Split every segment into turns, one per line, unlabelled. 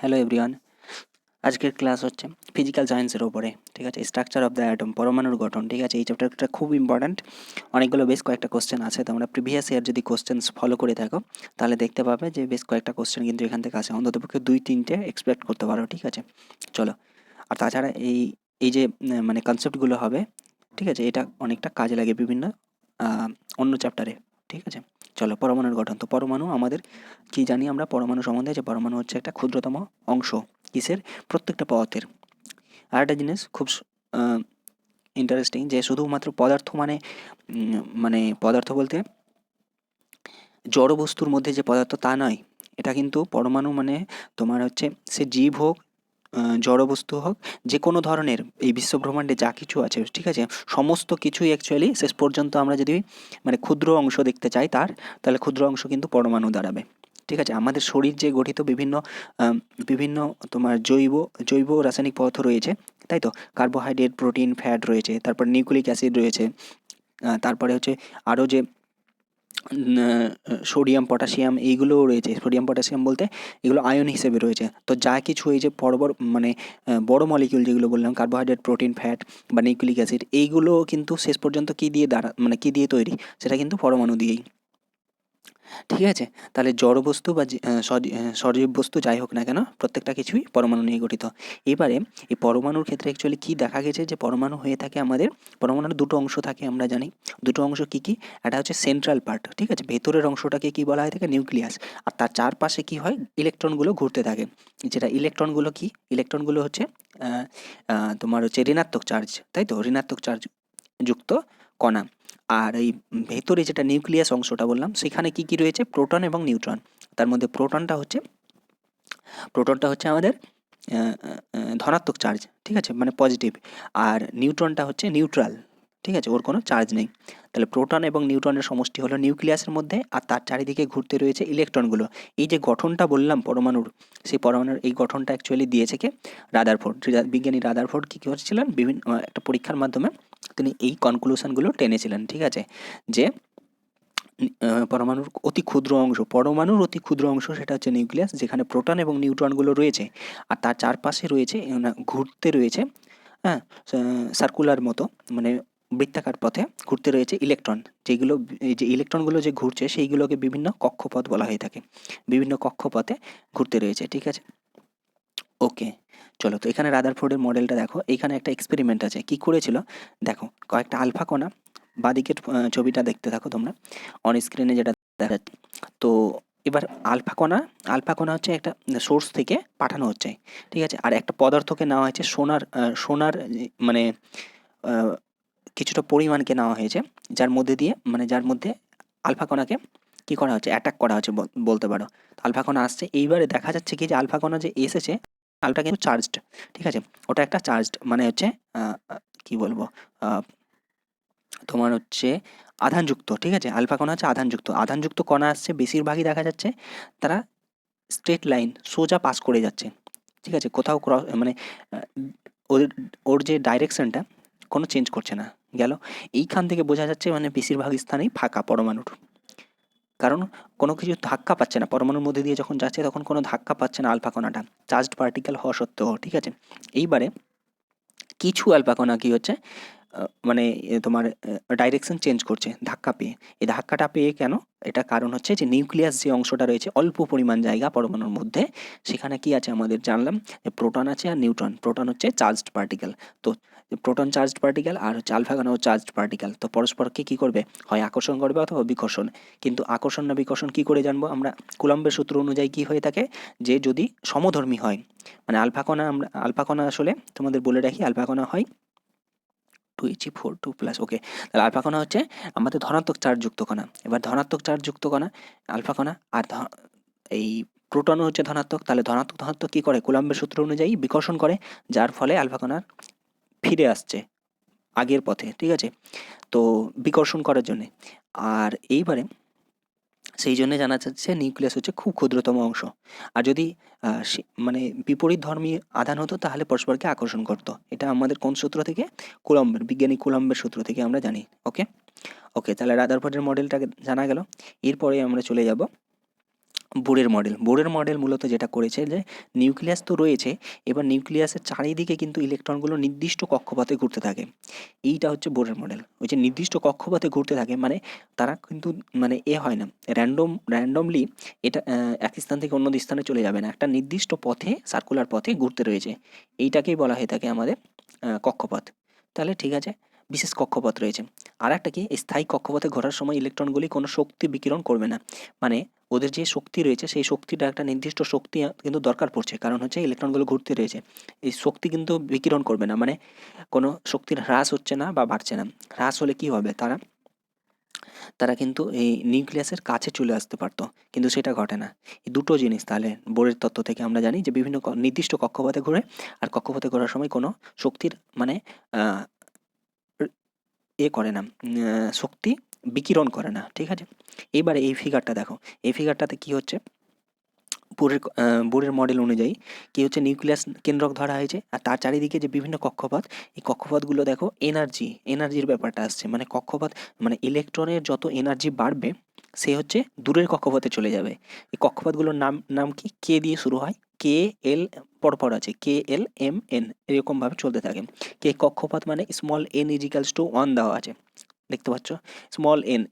Hello everyone. আজকের class হচ্ছে physical সায়েন্সের ওপরে, ঠিক আছে। স্ট্রাকচার অফ দ্য অ্যাটম, পরমাণুর গঠন, ঠিক আছে। এই চ্যাপ্টারটা খুব ইম্পর্ট্যান্ট। অনেকগুলো বেশ কয়েকটা কোশ্চেন আছে, তোমরা প্রিভিয়াস ইয়ার যদি কোশ্চেন ফলো করে থাকো তাহলে দেখতে পাবে যে বেশ কয়েকটা কোশ্চেন কিন্তু এখান থেকে আসে, অন্ততপক্ষে 2-3টে এক্সপেক্ট করতে পারো, ঠিক আছে। চলো। আর তাছাড়া এই এই যে মানে কনসেপ্টগুলো হবে, ঠিক আছে, এটা অনেকটা কাজে লাগে বিভিন্ন অন্য চ্যাপ্টারে, ঠিক আছে। চলো, পরমাণুর গঠন। তো পরমাণু আমাদের কি জানি আমরা পরমাণু সম্বন্ধে, যে পরমাণু হচ্ছে একটা ক্ষুদ্রতম অংশ কিসের, প্রত্যেকটা পদার্থের। আর একটা জিনিস খুব ইন্টারেস্টিং, যে শুধুমাত্র পদার্থ মানে পদার্থ বলতে জড় বস্তুর মধ্যে যে পদার্থ তা নয়। এটা কিন্তু পরমাণু মানে তোমার হচ্ছে সে জীব হোক, জড় বস্তু হোক, যে কোনো ধরনের এই বিশ্বব্রহ্মাণ্ডে যা কিছু আছে, ঠিক আছে, সমস্ত কিছুই অ্যাকচুয়ালি শেষ পর্যন্ত আমরা যদি মানে ক্ষুদ্র অংশ দেখতে চাই তাহলে ক্ষুদ্র অংশ কিন্তু পরমাণু দাঁড়াবে, ঠিক আছে। আমাদের শরীর যে গঠিত বিভিন্ন বিভিন্ন তোমার জৈব রাসায়নিক পদার্থ রয়েছে, তাই তো। কার্বোহাইড্রেট, প্রোটিন, ফ্যাট রয়েছে, তারপর নিউক্লিক অ্যাসিড রয়েছে, তারপরে হচ্ছে আরও যে সোডিয়াম, পটাশিয়াম এইগুলোও রয়েছে। সোডিয়াম, পটাশিয়াম বলতে এগুলো আয়ন হিসেবে রয়েছে। তো যা কিছু এই যে মানে বড় মলিকিউল যেগুলো বললাম, কার্বোহাইড্রেট, প্রোটিন, ফ্যাট বা নিউক্লিক অ্যাসিড, এইগুলো কিন্তু শেষ পর্যন্ত কী দিয়ে মানে কী দিয়ে তৈরি, সেটা কিন্তু পরমাণু দিয়েই, ঠিক আছে। তাহলে জড় বস্তু বা সজীব বস্তু যাই হোক না কেন, প্রত্যেকটা কিছুই পরমাণু নিয়ে গঠিত। এবারে এই পরমাণুর ক্ষেত্রে অ্যাকচুয়ালি কী দেখা গেছে, যে পরমাণু হয়ে থাকে আমাদের, পরমাণুর দুটো অংশ থাকে আমরা জানি। দুটো অংশ কী কী? একটা হচ্ছে সেন্ট্রাল পার্ট, ঠিক আছে, ভেতরের অংশটাকে কী বলা হয় থাকে, নিউক্লিয়াস। আর তার চারপাশে কী হয়, ইলেকট্রনগুলো ঘুরতে থাকে। যেটা ইলেকট্রনগুলো কি, ইলেকট্রনগুলো হচ্ছে তোমার হচ্ছে ঋণাত্মক চার্জ, তাই তো, ঋণাত্মক চার্জ যুক্ত কণা। আর এই ভেতরে যেটা নিউক্লিয়াস অংশটা বললাম, সেখানে কি কি রয়েছে, প্রোটন এবং নিউট্রন। তার মধ্যে প্রোটনটা হচ্ছে আমাদের ধনাত্মক চার্জ, ঠিক আছে, মানে পজিটিভ। আর নিউট্রনটা হচ্ছে নিউট্রাল, ঠিক আছে, ওর কোনো চার্জ নেই। তাহলে প্রোটন এবং নিউট্রনের সমষ্টি হলো নিউক্লিয়াসের মধ্যে, আর তার চারিদিকে ঘুরতে রয়েছে ইলেকট্রনগুলো। এই যে গঠনটা বললাম পরমাণুর, সেই পরমাণুর এই গঠনটা অ্যাকচুয়ালি দিয়েছে কে, রাদারফোর্ড। বিজ্ঞানী রাদারফোর্ড কী করেছিলেন, বিভিন্ন একটা পরীক্ষার মাধ্যমে তিনি এই কনক্লুশনগুলো টেনেছিলেন, ঠিক আছে, যে পরমাণুর অতি ক্ষুদ্র অংশ সেটা হচ্ছে নিউক্লিয়াস, যেখানে প্রোটন এবং নিউট্রনগুলো রয়েছে। আর তার চারপাশে রয়েছে ঘুরতে রয়েছে, হ্যাঁ, সার্কুলার মতো, মানে বৃত্তাকার পথে ঘুরতে রয়েছে ইলেকট্রন। যেগুলো, এই যে ইলেকট্রনগুলো যে ঘুরছে সেইগুলোকে বিভিন্ন কক্ষপথ বলা হয়ে থাকে। বিভিন্ন কক্ষপথে ঘুরতে রয়েছে, ঠিক আছে। ওকে, চলো। তো এখানে রাদারফোর্ডের মডেলটা দেখো, এখানে একটা এক্সপেরিমেন্ট আছে। কি করেছিল দেখো, কয়েকটা আলফা কণা, বাঁদিকের ছবিটা দেখতে থাকো তোমরা, অন স্ক্রিনে যেটা দেখা যাচ্ছে। তো এবার আলফা কণা হচ্ছে একটা সোর্স থেকে পাঠানো হচ্ছে, ঠিক আছে। আর একটা পদার্থকে নেওয়া হয়েছে, সোনার মানে আহ, কিছুটা পরিমাণকে নেওয়া হয়েছে, যার মধ্যে আলফা কণাকে কি করা হচ্ছে, অ্যাটাক করা হচ্ছে বলতে পারো। তো আলফা কণা আসছে, এইবারে দেখা যাচ্ছে কি, যে আলফা কণা যে এসেছে, আলফা কিন্তু চার্জড, ঠিক আছে। ওটা একটা চার্জড মানে হচ্ছে কি বলবো, তোমার হচ্ছে আধানযুক্ত, ঠিক আছে। আলফা কণা হচ্ছে আধানযুক্ত কণা আসছে, বেশিরভাগই দেখা যাচ্ছে তারা স্ট্রেট লাইন সোজা পাস করে যাচ্ছে, ঠিক আছে। কোথাও মানে আহ, ওর ওর যে ডাইরেকশনটা কোনো চেঞ্জ করছে না। গেল, এইখান থেকে বোঝা যাচ্ছে মানে বেশিরভাগ স্থানেই ফাঁকা পরমাণুর, কারণ কোনো কিছু ধাক্কা পাচ্ছে না পরমাণুর মধ্যে দিয়ে, যখন যাচ্ছে তখন কোনো ধাক্কা পাচ্ছে না আলফা কণাটা, চার্জড পার্টিকেল হওয়া সত্ত্বেও, ঠিক আছে। এইবারে কিছু আলফা কণা কি হচ্ছে, মানে তোমার ডাইরেকশন চেঞ্জ করছে ধাক্কা পেয়ে। এই ধাক্কাটা পেয়ে কেন, এটা কারণ হচ্ছে যে নিউক্লিয়াস যে অংশটা রয়েছে, অল্প পরিমাণ জায়গা পরমাণুর মধ্যে, সেখানে কি আছে আমাদের জানলাম যে প্রোটন আছে আর নিউট্রন। প্রোটন হচ্ছে চার্জড পার্টিকেল, তো প্রোটন চার্জড পার্টিকেল, আর হচ্ছে আলফা কণাও চার্জড পার্টিকেল। তো পরস্পরকে কি করবে, হয় আকর্ষণ করবে অথবা বিকর্ষণ। কিন্তু আকর্ষণ না বিকর্ষণ কি করে জানবো আমরা, কুলম্বের সূত্র অনুযায়ী কি হয়ে থাকে, যে যদি সমধর্মী হয়, মানে আলফা কণা আসলে তোমাদের বলে রাখি, আলফা কণা হয় 2He4 2+, ওকে। তাহলে আলফা কণা হচ্ছে আমাদের ধনাত্মক চার্জ যুক্ত কণা। এবার ধনাত্মক চার্জ যুক্ত কণা আলফা কণা, আর এই প্রোটনও হচ্ছে ধনাত্মক। তাহলে ধনাত্মক ধনাত্মক কী করে, কুলম্বের সূত্র অনুযায়ী বিকর্ষণ করে, যার ফলে আলফা কণার ফিরে আসছে আগের পথে, ঠিক আছে, তো বিকর্ষণ করার জন্যে। আর এইবারে সেই জন্য জানা যাচ্ছে নিউক্লিয়াস হচ্ছে খুব ক্ষুদ্রতম অংশ। আর যদি মানে বিপরীত ধর্মী আধান হতো তাহলে পরস্পরকে আকর্ষণ করতো। এটা আমাদের কোন সূত্র থেকে, বিজ্ঞানী কুলম্বের সূত্র থেকে আমরা জানি। ওকে, ওকে, তাহলে রাদারফোর্ডের মডেলটা জানা গেল। এরপরে আমরা চলে যাব বোরের মডেল মূলত যেটা করেছে যে নিউক্লিয়াস তো রয়েছে, এবার নিউক্লিয়াসের চারিদিকে কিন্তু ইলেকট্রনগুলো নির্দিষ্ট কক্ষপথে ঘুরতে থাকে। এইটা হচ্ছে বোরের মডেল। ওই যে নির্দিষ্ট কক্ষপথে ঘুরতে থাকে মানে তারা কিন্তু মানে হয় না, র্যান্ডমলি এটা এক স্থান থেকে অন্য স্থানে চলে যাবে না, একটা নির্দিষ্ট পথে সার্কুলার পথে ঘুরতে রয়েছে। এইটাকেই বলা হয়ে থাকে আমাদের কক্ষপথ। তাহলে ঠিক আছে, বিশেষ কক্ষপথ রয়েছে। আর একটা কি, স্থায়ী কক্ষপথে ঘোরার সময় ইলেকট্রনগুলি কোনো শক্তি বিকিরণ করবে না, মানে ওদের যে শক্তি রয়েছে সেই শক্তিটা একটা নির্দিষ্ট শক্তি কিন্তু দরকার পড়ছে, কারণ হচ্ছে ইলেকট্রনগুলো ঘুরতে রয়েছে। এই শক্তি কিন্তু বিকিরণ করবে না, মানে কোনো শক্তির হ্রাস হচ্ছে না বা বাড়ছে না। হ্রাস হলে কি হবে, তারা তারা কিন্তু এই নিউক্লিয়াসের কাছে চলে আসতে পারতো, কিন্তু সেটা ঘটে না। এই দুটো জিনিস তাহলে বোরের তত্ত্ব থেকে আমরা জানি যে বিভিন্ন নির্দিষ্ট কক্ষপথে ঘুরে, আর কক্ষপথে ঘোরার সময় কোনো শক্তির মানে আহ, করে না, শক্তি বিকিরণ করে না। ঠিক আছে, এবারে এই ফিগারটা দেখো, এই ফিগারটাতে কি হচ্ছে, বোরের মডেল অনুযায়ী কি হচ্ছে, নিউক্লিয়াস কেন্দ্রক ধরা হয়েছে আর তার চারিদিকে যে বিভিন্ন কক্ষপথ, এই কক্ষপথগুলো দেখো এনার্জির ব্যাপারটা আসছে, মানে কক্ষপথ মানে ইলেকট্রনের যত এনার্জি বাড়বে সে হচ্ছে দূরের কক্ষপথে চলে যাবে। এই কক্ষপথগুলোর নাম নাম কি, কে দিয়ে শুরু হয়, কে এল পরপর আছে, কে এল এম এন, এরকমভাবে চলতে থাকে। কে কক্ষপথ মানে স্মল এন ইজিক্যালস টু 1 দেওয়া আছে, দেখতে পাচ্ছ।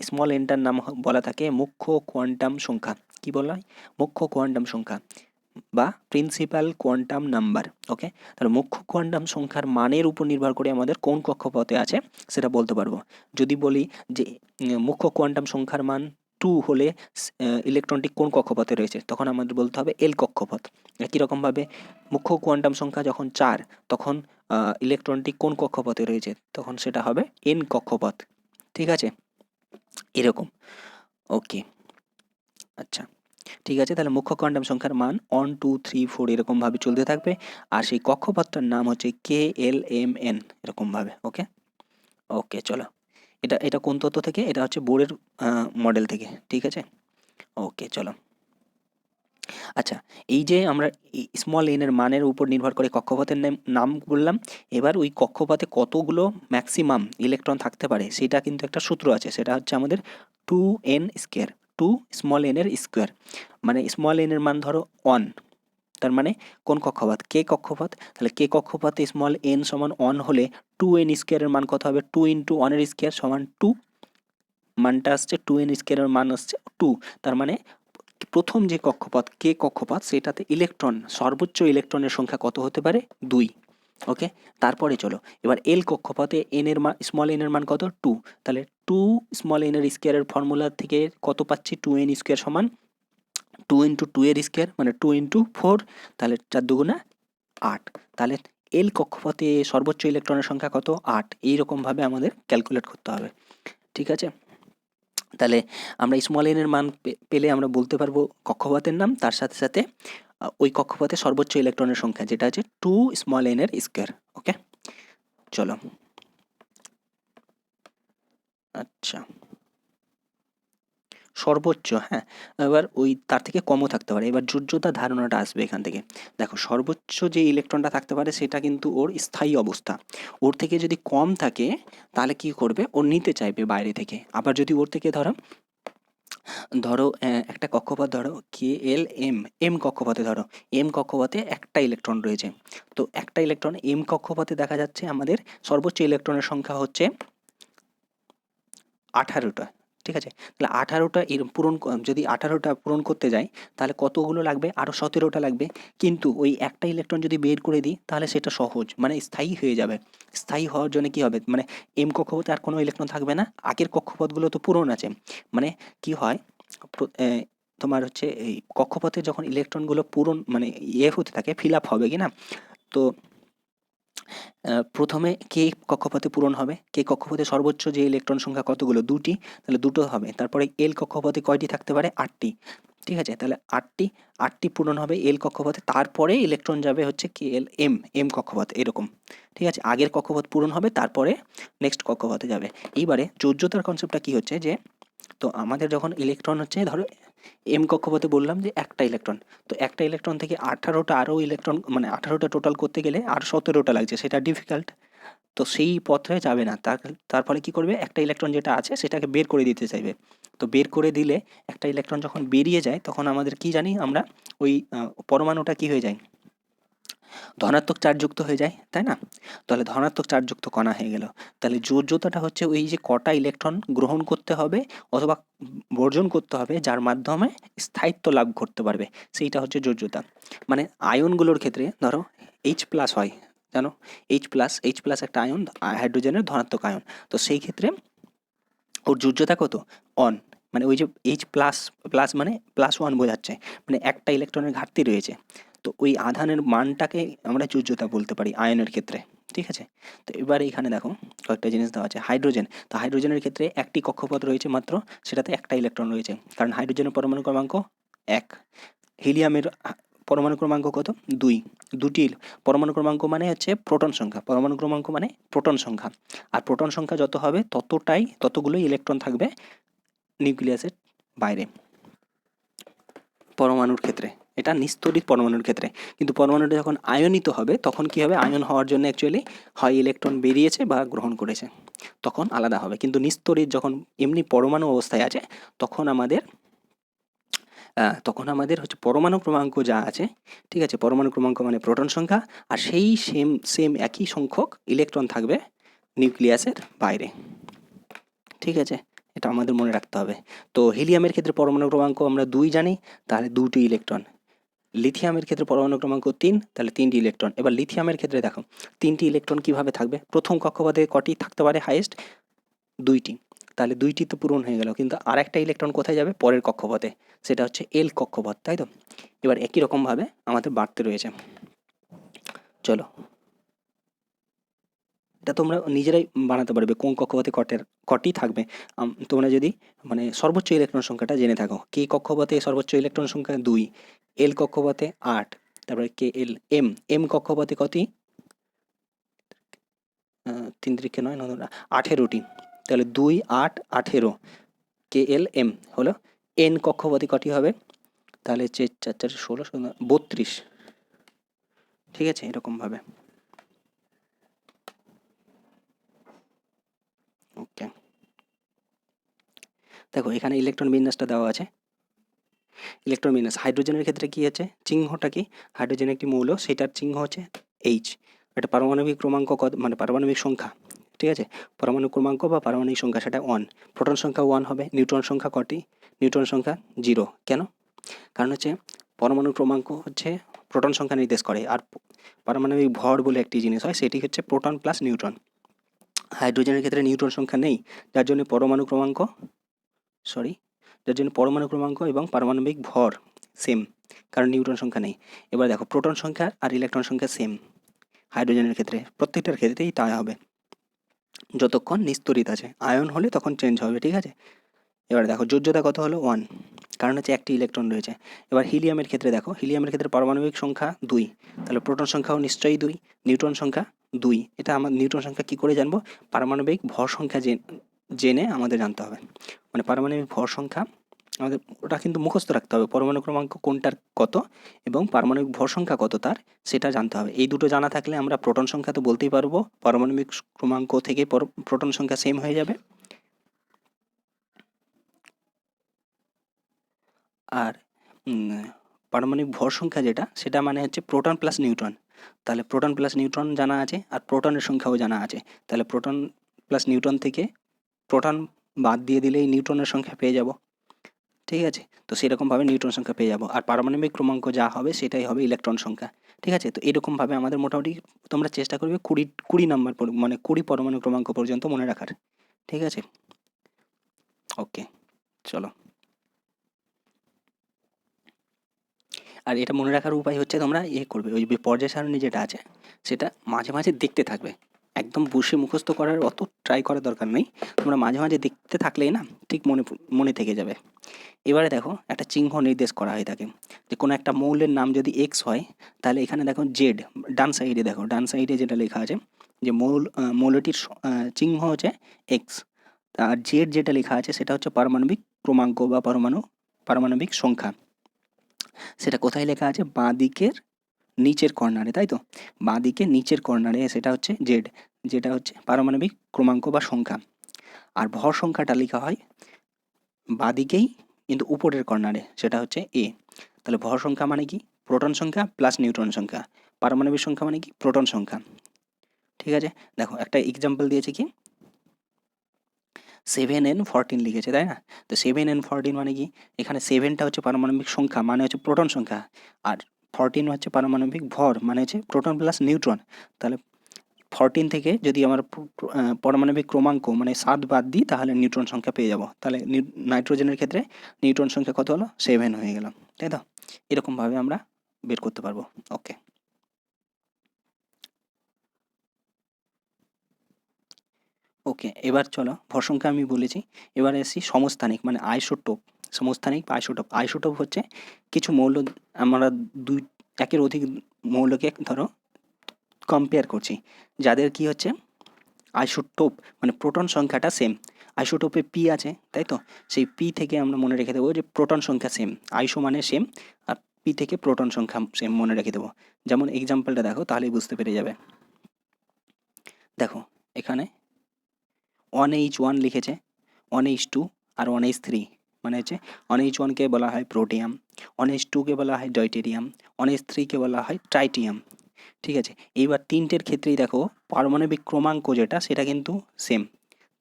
স্মল এনটার নাম বলা থাকে মুখ্য কোয়ান্টাম সংখ্যা। কি বলা হয়, মুখ্য কোয়ান্টাম সংখ্যা বা প্রিন্সিপাল কোয়ান্টাম নাম্বার। ওকে, তাহলে মুখ্য কোয়ান্টাম সংখ্যার মানের উপর নির্ভর করে আমাদের কোন কক্ষপথে আছে সেটা বলতে পারবো। যদি বলি যে মুখ্য কোয়ান্টাম সংখ্যার মান 2 হলে ইলেকট্রনটি কোন কক্ষপথে রয়েছে, তখন আমাদের বলতে হবে এল কক্ষপথ। একই রকমভাবে মুখ্য কোয়ান্টাম সংখ্যা যখন 4, তখন ইলেকট্রনটি কোন কক্ষপথে রয়েছে, তখন সেটা হবে এন কক্ষপথ। ঠিক আছে, এরকম। ওকে, আচ্ছা, ঠিক আছে। তাহলে মুখ্য কোয়ান্টাম সংখ্যার মান 1 2 3 4 এরকমভাবে চলতে থাকবে, আর সেই কক্ষপথটার নাম হচ্ছে কে এল এম এন, এরকমভাবে। ওকে, ওকে, চলো। এটা এটা কোন তত্ত্ব থেকে, এটা হচ্ছে বোরের মডেল থেকে। ঠিক আছে, ওকে, চলো। আচ্ছা, এই যে আমরা স্মল এন এর মানের উপর নির্ভর করে কক্ষপথের নাম বললাম, এবার ওই কক্ষপথে কতগুলো ম্যাক্সিমাম ইলেকট্রন থাকতে পারে সেটা কিন্তু একটা সূত্র আছে, সেটা হচ্ছে আমাদের 2n², 2 স্মল এন এর স্কোয়ার। মানে স্মল এন এর মান ধরো 1, তার মানে কোন কক্ষপথ, কে কক্ষপথ, তাহলে কে কক্ষপথে স্মল এন সমান 1 হলে 2n² এর মান কত হবে, 2 ইন্টু 1 এর স্কোয়ার সমান 2, মানটা আসছে 2n² এর মান আসছে 2। তার মানে প্রথম যে কক্ষপথ কে কক্ষপথ সেটাতে ইলেকট্রন, সর্বোচ্চ ইলেকট্রনের সংখ্যা কত হতে পারে, 2। ওকে, তারপরে চলো এবার এল কক্ষপথে এন এর মান, স্মল এন এর মান কত, 2। তাহলে 2 স্মল এন এর স্কোয়ারের ফর্মুলা থেকে কত পাচ্ছি, 2n² সমান 2 ইন্টু 2 এর স্কোয়ার মানে 2 ইন্টু 4, তাহলে 4 দুগুণা 8। তাহলে এল কক্ষপথে সর্বোচ্চ ইলেকট্রনের সংখ্যা কত, 8। এইরকমভাবে আমাদের ক্যালকুলেট করতে হবে। ঠিক আছে, তাহলে আমরা স্মল এন এর মান পেলে আমরা বলতে পারবো কক্ষপথের নাম, তার সাথে সাথে ওই কক্ষপথে সর্বোচ্চ ইলেকট্রনের সংখ্যা যেটা হচ্ছে 2 স্মল এন এর স্কোয়ার। ওকে, চলো। আচ্ছা, সর্বোচ্চ, হ্যাঁ, এবার ওই তার থেকে কমও থাকতে পারে। এবার যোজ্যতা ধারণাটা আসবে এখান থেকে। দেখো, সর্বোচ্চ যে ইলেকট্রনটা থাকতে পারে সেটা কিন্তু ওর স্থায়ী অবস্থা, ওর থেকে যদি কম থাকে তাহলে কি করবে, ও নিতে চাইবে বাইরে থেকে। আবার যদি ওর থেকে ধরো ধরো একটা কক্ষপথ ধরো কে এল এম, এম কক্ষপথে ধরো, এম কক্ষপথে একটা ইলেকট্রন রয়েছে, তো একটা ইলেকট্রন এম কক্ষপথে দেখা যাচ্ছে আমাদের সর্বোচ্চ ইলেকট্রনের সংখ্যা হচ্ছে 18টা। ঠিক আছে, তাহলে 18টা পূরণ যদি 18টা পূরণ করতে যাই তাহলে কতগুলো লাগবে, আরও 17টা লাগবে। কিন্তু ওই একটা ইলেকট্রন যদি বের করে দিই তাহলে সেটা সহজ, মানে স্থায়ী হয়ে যাবে। স্থায়ী হওয়ার জন্য কি হবে, মানে এম কক্ষপথে আর কোনো ইলেকট্রন থাকবে না, আগের কক্ষপথগুলো তো পূরণ আছে। মানে কি হয়, তোমার হচ্ছে এই কক্ষপথে যখন ইলেকট্রনগুলো পূরণ মানে হতে থাকে, ফিল আপ হবে কি না, তো প্রথমে কে কক্ষপথে পূরণ হবে, কে কক্ষপথে সর্বোচ্চ যে ইলেকট্রন সংখ্যা কতগুলো, 2টি, তাহলে 2টো হবে। তারপরে এল কক্ষপথে কয়টি থাকতে পারে, 8টি। ঠিক আছে, তাহলে 8টি পূরণ হবে এল কক্ষপথে, তারপরে ইলেকট্রন যাবে হচ্ছে কে এল এম, এম কক্ষপথ, এরকম। ঠিক আছে, আগের কক্ষপথ পূরণ হবে তারপরে নেক্সট কক্ষপথে যাবে। এইবারে যোজ্যতার কনসেপ্টটা কি হচ্ছে যে, তো আমাদের যখন ইলেকট্রন হচ্ছে ধরো এম কক্ষপথে বললাম যে একটা ইলেকট্রন, তো একটা ইলেকট্রন থেকে 18টা আরও ইলেকট্রন মানে 18টা টোটাল করতে গেলে আর 17টা লাগছে, সেটা ডিফিকাল্ট। তো সেই পথে যাবে না, তার ফলে কি করবে, একটা ইলেকট্রন যেটা আছে সেটাকে বের করে দিতে চাইবে। তো বের করে দিলে একটা ইলেকট্রন যখন বেরিয়ে যায় তখন আমাদের কি জানি আমরা, ওই পরমাণুটা কি হয়ে যায়, ধনাত্মক চার্জযুক্ত হয়ে যায়, তাই না? তাহলে ধনাত্মক চার্জযুক্ত কণা হয়ে গেল। তাহলে যোজ্যতাটা হচ্ছে ওই যে কটা ইলেকট্রন গ্রহণ করতে হবে অথবা বর্জন করতে হবে যার মাধ্যমে স্থায়িত্ব লাভ করতে পারবে, সেইটা হচ্ছে যোজ্যতা। মানে আয়নগুলোর ক্ষেত্রে ধরো H+ হয়, জানো H+ একটা আয়ন, হাইড্রোজেনের ধনাত্মক আয়ন। তো সেই ক্ষেত্রে ওর যোজ্যতা কত, অন, মানে ওই যে H++ মানে +1 বোঝাচ্ছে, মানে একটা ইলেকট্রনের ঘাটতি রয়েছে। তো ওই আধানের মানটাকে আমরা যোজ্যতা বলতে পারি আয়নের ক্ষেত্রে, ঠিক আছে? তো এবার এখানে দেখো কয়েকটা জিনিস দেওয়া আছে। হাইড্রোজেন, তো হাইড্রোজেনের ক্ষেত্রে একটি কক্ষপথ রয়েছে মাত্র, সেটাতে একটা ইলেকট্রন রয়েছে, কারণ হাইড্রোজেনের পরমাণু ক্রমাঙ্ক 1। হিলিয়ামের পরমাণু ক্রমাঙ্ক কত, 2। দুটি পরমাণু ক্রমাঙ্ক মানে হচ্ছে প্রোটন সংখ্যা, পরমাণু ক্রমাঙ্ক মানে প্রোটন সংখ্যা, আর প্রোটন সংখ্যা যত হবে ততগুলোই ইলেকট্রন থাকবে নিউক্লিয়াসের বাইরে পরমাণুর ক্ষেত্রে। এটা নিস্তড়িত পরমাণুর ক্ষেত্রে। কিন্তু পরমাণুটা যখন আয়নিত হবে তখন কি হবে, আয়ন হওয়ার জন্য অ্যাকচুয়ালি হয় ইলেকট্রন বেরিয়েছে বা গ্রহণ করেছে, তখন আলাদা হবে। কিন্তু নিস্তড়িত যখন এমনি পরমাণু অবস্থায় আছে তখন আমাদের হচ্ছে পরমাণু ক্রমাঙ্ক যা আছে, ঠিক আছে, পরমাণু ক্রমাঙ্ক মানে প্রোটন সংখ্যা, আর সেই সেম একই সংখ্যক ইলেকট্রন থাকবে নিউক্লিয়াসের বাইরে, ঠিক আছে? এটা আমাদের মনে রাখতে হবে। তো হিলিয়ামের ক্ষেত্রে পরমাণু ক্রমাঙ্ক আমরা 2 জানি, তাহলে 2টি ইলেকট্রন। লিথিয়ামের ক্ষেত্রে পরমাণু ক্রমাঙ্ক 3, তাহলে 3টি ইলেকট্রন। এবার লিথিয়ামের ক্ষেত্রে দেখো 3টি ইলেকট্রন কিভাবে থাকবে, প্রথম কক্ষপথে কটি থাকতে পারে হাইয়েস্ট, 2টি, তাহলে 2টি তো পূরণ হয়ে গেল, কিন্তু আরেকটা ইলেকট্রন কোথায় যাবে, পরের কক্ষপথে, সেটা হচ্ছে এল কক্ষপথ, তাই তো? এবার একই রকমভাবে আমাদের বাড়তে রয়েছে। চলো, এটা তোমরা নিজেরাই বানাতে পারবে কোন কক্ষপথে কটি থাকবে। তোমরা যদি মানে সর্বোচ্চ ইলেকট্রন সংখ্যাটা জেনে থাকো, কে কক্ষপথে সর্বোচ্চ ইলেকট্রন সংখ্যা 2, এল কক্ষপথে 8, তারপরে কে এল এম কক্ষপথে কটি, 3 3 9 9 18টি, তাহলে 2 8 18, কে এল এম হলো। এন কক্ষপথে কটি হবে, তাহলে 4 4 4 16 32, ঠিক আছে, এরকমভাবে। ওকে, দেখো এখানে ইলেকট্রন বিন্যাসটা দেওয়া আছে। ইলেকট্রন বিন্যাস হাইড্রোজেনের ক্ষেত্রে কী আছে, চিহ্নটা কি, হাইড্রোজেন একটি মৌল, সেটার চিহ্ন হচ্ছে এইচ। এটা পারমাণবিক ক্রমাঙ্ক কত, মানে পারমাণবিক সংখ্যা, ঠিক আছে, পরমাণু ক্রমাঙ্ক বা পারমাণবিক সংখ্যা সেটা 1। প্রোটন সংখ্যা 1 হবে। নিউট্রন সংখ্যা কটি, নিউট্রন সংখ্যা 0। কেন, কারণ হচ্ছে পরমাণু ক্রমাঙ্ক হচ্ছে প্রোটন সংখ্যা নির্দেশ করে, আর পারমাণবিক ভর বলে একটি জিনিস হয়, সেটি হচ্ছে প্রোটন প্লাস নিউট্রন। হাইড্রোজেনের ক্ষেত্রে নিউট্রন সংখ্যা নেই, যার জন্য পরমাণু ক্রমাঙ্ক এবং পারমাণবিক ভর সেম, কারণ নিউট্রন সংখ্যা নেই। এবার দেখো প্রোটন সংখ্যা আর ইলেকট্রন সংখ্যা সেম হাইড্রোজেনের ক্ষেত্রে, প্রত্যেকটার ক্ষেত্রেই তাই হবে যতক্ষণ নিস্তড়িত আছে। আয়ন হলে তখন চেঞ্জ হবে, ঠিক আছে? এবার দেখো যোজ্যতা কত হলো, 1, কারণ হচ্ছে একটি ইলেকট্রন রয়েছে। এবার হিলিয়ামের ক্ষেত্রে দেখো, হিলিয়ামের ক্ষেত্রে পারমাণবিক সংখ্যা 2, তাহলে প্রোটন সংখ্যাও নিশ্চয়ই 2, নিউট্রন সংখ্যা 2। এটা আমার নিউট্রন সংখ্যা কী করে জানবো, পারমাণবিক ভর সংখ্যা জেনে আমাদের জানতে হবে। মানে পারমাণবিক ভর সংখ্যা আমাদের ওটা কিন্তু মুখস্থ রাখতে হবে, পরমাণু ক্রমাঙ্ক কোনটার কত এবং পারমাণবিক ভর সংখ্যা কত তার, সেটা জানতে হবে। এই দুটো জানা থাকলে আমরা প্রোটন সংখ্যা তো বলতেই পারবো, পারমাণবিক ক্রমাঙ্ক থেকে প্রোটন সংখ্যা সেম হয়ে যাবে। আর পারমাণবিক ভর সংখ্যা যেটা, সেটা মানে হচ্ছে প্রোটন প্লাস নিউট্রন। তাহলে প্রোটন প্লাস নিউট্রন জানা আছে, আর প্রোটনের সংখ্যাও জানা আছে। তাহলে প্রোটন প্লাস নিউট্রন থেকে প্রোটন বাদ দিয়ে দিলেই নিউট্রনের সংখ্যা পেয়ে যাব, ঠিক আছে? তো সেরকমভাবে নিউট্রন সংখ্যা পেয়ে যাব, আর পারমাণবিক ক্রমাঙ্ক যা হবে সেটাই হবে ইলেকট্রন সংখ্যা, ঠিক আছে? তো এরকমভাবে আমাদের মোটামুটি তোমরা চেষ্টা করবে 20 নাম্বার মানে 20 পরমাণু ক্রমাঙ্ক পর্যন্ত মনে রাখার, ঠিক আছে? ওকে, চলো। আর এটা মনে রাখার উপায় হচ্ছে তোমরা করবে, ওই পর্যায় সারণী যেটা আছে সেটা মাঝে মাঝে দেখতে থাকবে, একদম বসে মুখস্থ করার অত ট্রাই করার দরকার নেই। তোমরা মাঝে মাঝে দেখতে থাকলেই না ঠিক মনে থেকে যাবে। এবারে দেখো একটা চিহ্ন নির্দেশ করা হয়ে থাকে, যে কোনো একটা মৌলের নাম যদি এক্স হয়, তাহলে এখানে দেখো জেড, ডান সাইডে যেটা লেখা আছে, যে মৌলটির চিহ্ন হচ্ছে এক্স, আর জেড যেটা লেখা আছে সেটা হচ্ছে পারমাণবিক ক্রমাঙ্ক বা পারমাণবিক সংখ্যা। সেটা কোথায় লেখা আছে, বাঁ দিকের নিচের কর্নারে, তাই তো? বাঁ দিকের নিচের কর্নারে সেটা হচ্ছে জেড, যেটা হচ্ছে পারমাণবিক ক্রমাঙ্ক বা সংখ্যা। আর ভর সংখ্যাটা লেখা হয় বাদিকেই কিন্তু উপরের কর্নারে, সেটা হচ্ছে এ। তাহলে ভর সংখ্যা মানে কি? প্রোটন সংখ্যা প্লাস নিউট্রন সংখ্যা। পারমাণবিক সংখ্যা মানে কি? প্রোটন সংখ্যা। ঠিক আছে, দেখো একটা এক্সাম্পল দিয়েছে কি 7n14 লিখেছে, তাই না? তো 7n14 মানে কি? এখানে 7টা হচ্ছে পারমাণবিক সংখ্যা মানে হচ্ছে প্রোটন সংখ্যা, আর 14 হচ্ছে পারমাণবিক ভর মানে হচ্ছে প্রোটন প্লাস নিউট্রন। তাহলে 14 থেকে যদি আমার পারমাণবিক ক্রমাঙ্ক মানে 7 বাদ দিই তাহলে নিউট্রন সংখ্যা পেয়ে যাব। তাহলে নাইট্রোজেনের ক্ষেত্রে নিউট্রন সংখ্যা কত হলো? 7 হয়ে গেল, তাই তো? এরকমভাবে আমরা বের করতে পারবো। ওকে, ওকে, এবার চলো ভর সংখ্যা আমি বলেছি, এবার এসি সমস্থানিক মানে আইসোটোপ। সমস্থানিক বা আইসোটোপ, আইসোটোপ হচ্ছে কিছু মৌল আমরা দুই একের অধিক মৌলকে ধরো কম্পেয়ার করছি, যাদের কি হচ্ছে আইসোটোপ মানে প্রোটন সংখ্যাটা সেম। আইসোটোপে পি আছে, তাই তো? সেই পি থেকে আমরা মনে রেখে দেবো যে প্রোটন সংখ্যা সেম, আইসো মানে সেম, আর পি থেকে প্রোটন সংখ্যা সেম মনে রেখে দেবো। যেমন এক্সাম্পলটা দেখো তাহলেই বুঝতে পেরে যাবে। দেখো এখানে 1H1 লিখেছে, 1H2 আর 1H3, মানে হচ্ছে 1H1কে বলা হয় প্রোটিয়াম, 1H2কে বলা হয় ডয়টেরিয়াম, 1H3কে বলা হয় ট্রাইটিয়াম। ঠিক আছে, এইবার তিনটের ক্ষেত্রেই দেখো পারমাণবিক ক্রমাঙ্ক যেটা সেটা কিন্তু সেম,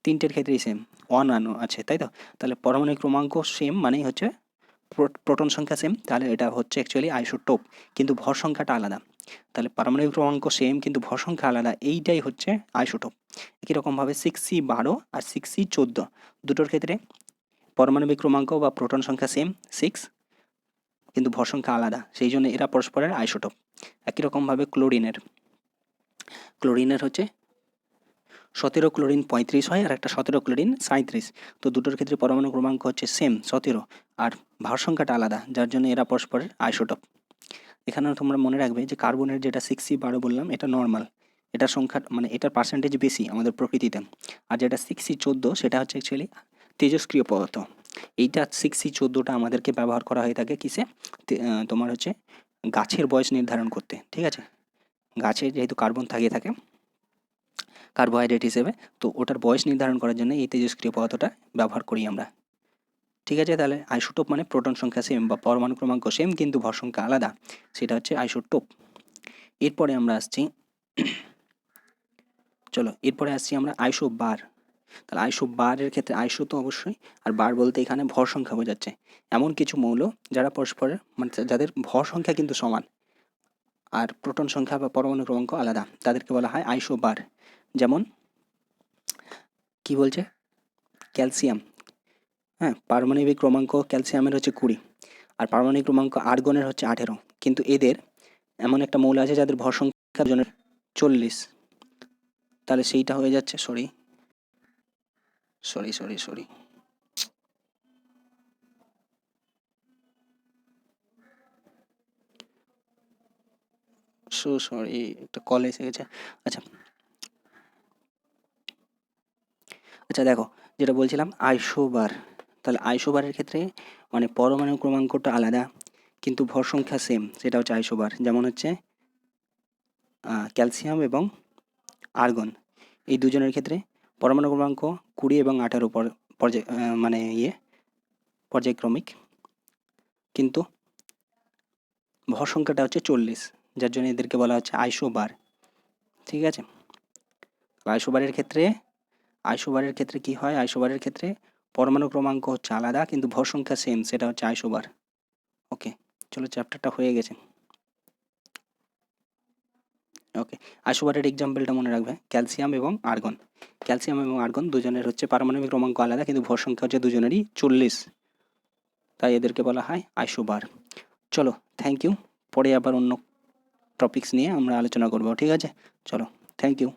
তিনটের ক্ষেত্রেই সেম, 1 আছে, তাই তো? তাহলে পারমাণবিক ক্রমাঙ্ক সেম মানেই হচ্ছে প্রোটন সংখ্যা সেম, তাহলে এটা হচ্ছে অ্যাকচুয়ালি আইসোটোপ, কিন্তু ভর সংখ্যাটা আলাদা। তাহলে পারমাণবিক ক্রমাঙ্ক সেম কিন্তু ভর সংখ্যা আলাদা, এইটাই হচ্ছে আইসোটোপ। একই রকমভাবে 6C12 আর 6C14 দুটোর ক্ষেত্রে পারমাণবিক ক্রমাঙ্ক বা প্রোটন সংখ্যা সেম 6, কিন্তু ভর সংখ্যা আলাদা, সেই জন্য এরা পরস্পরের আইসোটোপ। একই রকমভাবে ক্লোরিনের হচ্ছে 17 ক্লোরিন 35 হয় আর একটা 17 ক্লোরিন 37, তো দুটোর ক্ষেত্রে পরমাণু ক্রমাঙ্ক হচ্ছে সেম 17, আর ভর সংখ্যাটা আলাদা, যার জন্য এরা পরস্পরের আইসোটোপ। এখানেও তোমরা মনে রাখবে যে কার্বনের যেটা 6C12 বললাম এটা নর্মাল, এটার সংখ্যা মানে এটার পার্সেন্টেজ বেশি আমাদের প্রকৃতিতে, আর যেটা 6C14 সেটা হচ্ছে অ্যাকচুয়ালি তেজস্ক্রিয় পদার্থ। এইটা 6C14টা আমাদেরকে ব্যবহার করা হয়ে থাকে কিসে? তোমার হচ্ছে গাছের বয়স নির্ধারণ করতে, ঠিক আছে? গাছে যেহেতু কার্বন থাকে কার্বোহাইড্রেট হিসেবে, তো ওটার বয়স নির্ধারণ করার জন্য এই তেজস্ক্রিয় পদার্থটা ব্যবহার করি আমরা। ঠিক আছে, তাহলে আইসোটোপ মানে প্রোটন সংখ্যা সেম বা পরমাণু ক্রমাঙ্ক সেম কিন্তু ভর সংখ্যা আলাদা, সেটা হচ্ছে আইসোটোপ। এরপরে আমরা আসছি এরপরে আসছি আমরা আইসো বার। তাহলে আইসো বারের ক্ষেত্রে আইসো তো অবশ্যই, আর বার বলতে এখানে ভর সংখ্যা বোঝাচ্ছে এমন কিছু মৌল যারা পরস্পরের মানে যাদের ভর সংখ্যা কিন্তু সমান আর প্রোটন সংখ্যা বা পরমাণু ক্রমাঙ্ক আলাদা, তাদেরকে বলা হয় আইসো বার। যেমন কি বলছে? ক্যালসিয়াম, হ্যাঁ, পারমাণবিক ক্রমাঙ্ক ক্যালসিয়ামের হচ্ছে 20 আর পারমাণবিক ক্রমাঙ্ক আর্গনের হচ্ছে 18, কিন্তু এদের এমন একটা মৌল আছে যাদের ভর সংখ্যা জনের 40, তাহলে সেইটা হয়ে যাচ্ছে সরি একটা কল এসে গেছে। আচ্ছা আচ্ছা, দেখো যেটা বলছিলাম আইসোবার, তাহলে আইসোবারের ক্ষেত্রে মানে পরমাণু ক্রমাঙ্কটা আলাদা কিন্তু ভর সংখ্যা সেম, সেটা হচ্ছে আইসোবার। যেমন হচ্ছে ক্যালসিয়াম এবং আর্গন, এই দুজনের ক্ষেত্রে পরমাণু ক্রমাঙ্ক 20 এবং 18 পর্যায় মানে পর্যায়ক্রমিক, কিন্তু ভর সংখ্যাটা হচ্ছে 40, যার জন্য এদেরকে বলা হচ্ছে আইসোবার। ঠিক আছে, আইসোবারের ক্ষেত্রে কি হয়? আইসোবারের ক্ষেত্রে পরমাণু ক্রমাঙ্ক হচ্ছে আলাদা কিন্তু ভর সংখ্যা সেম, সেটা হচ্ছে আইসোবার। ওকে, চলো চ্যাপ্টারটা হয়ে গেছে। ওকে, আইসোবারের এক্সাম্পলটা মনে রাখবে ক্যালসিয়াম এবং আর্গন দুজনের হচ্ছে পারমাণবিক ক্রমাঙ্ক আলাদা কিন্তু ভর সংখ্যা হচ্ছে দুজনেরই 40, তাই এদেরকে বলা হয় আইসোবার। চলো, থ্যাংক ইউ। পরে আবার অন্য টপিকস নিয়ে আমরা আলোচনা করবো, ঠিক আছে? চলো, থ্যাংক ইউ।